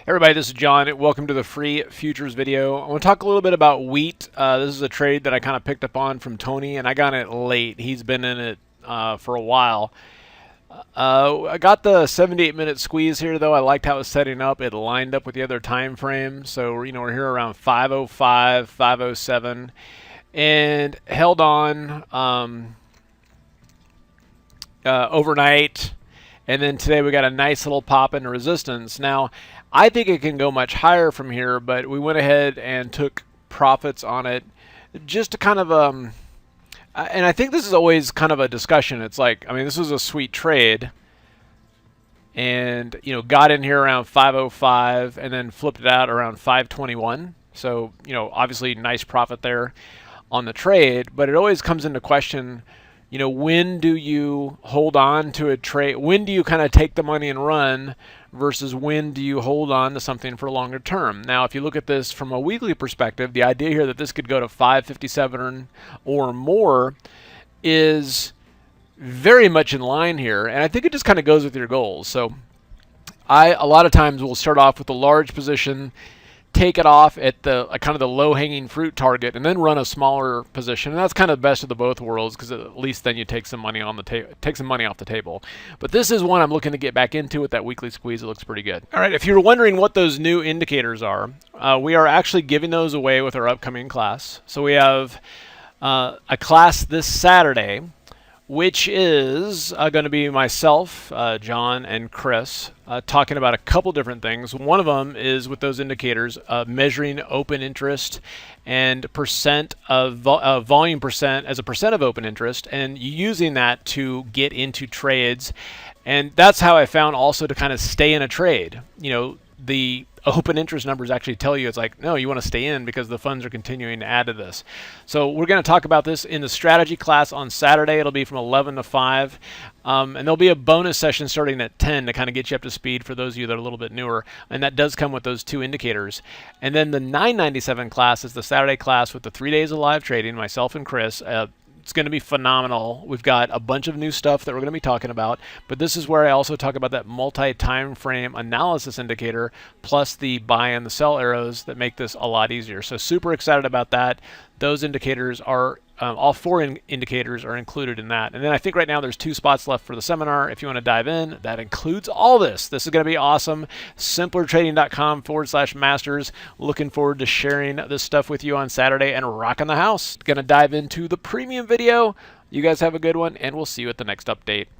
Everybody, this is John. Welcome to the free futures video. I want to talk a little bit about wheat. This is a trade that I kind of picked up on from Tony, and I got it late. He's been in it for a while. I got the 78-minute squeeze here, though. I liked how it was setting up. It lined up with the other time frame. So, we're here around 5:05, 5:07, and held on overnight. And then today we got a nice little pop into resistance. Now, I think it can go much higher from here, but we went ahead and took profits on it just to kind of and I think this is always kind of a discussion. It's like, this was a sweet trade, and got in here around 5:05 and then flipped it out around 5:21. So obviously nice profit there on the trade, but it always comes into question. When do you hold on to a trade? When do you kind of take the money and run versus when do you hold on to something for a longer term? Now, if you look at this from a weekly perspective, the idea here that this could go to 557 or more is very much in line here. And I think it just kind of goes with your goals. So a lot of times will start off with a large position, take it off at the kind of the low-hanging fruit target, and then run a smaller position. And that's kind of the best of the both worlds, because at least then you take some money on the take some money off the table. But this is one I'm looking to get back into with that weekly squeeze. It looks pretty good. All right, if you're wondering what those new indicators are, we are actually giving those away with our upcoming class. So we have a class this Saturday, which is going to be myself, John, and Chris talking about a couple different things. One of them is with those indicators, measuring open interest and percent of volume percent as a percent of open interest, and using that to get into trades. And that's how I found also to kind of stay in a trade. The open interest numbers actually tell you it's like, no, you want to stay in because the funds are continuing to add to this. So we're going to talk about this in the strategy class on Saturday. It'll be from 11 to 5. And there'll be a bonus session starting at 10 to kind of get you up to speed for those of you that are a little bit newer. And that does come with those two indicators. And then the 997 class is the Saturday class with the 3 days of live trading, myself and Chris. It's going to be phenomenal. We've got a bunch of new stuff that we're going to be talking about, but this is where I also talk about that multi-time frame analysis indicator plus the buy and the sell arrows that make this a lot easier. So super excited about that. Those indicators are, all four indicators are included in that. And then I think right now there's 2 spots left for the seminar. If you want to dive in, that includes all this. This is going to be awesome. Simplertrading.com/masters. Looking forward to sharing this stuff with you on Saturday and rocking the house. Going to dive into the premium video. You guys have a good one, and we'll see you at the next update.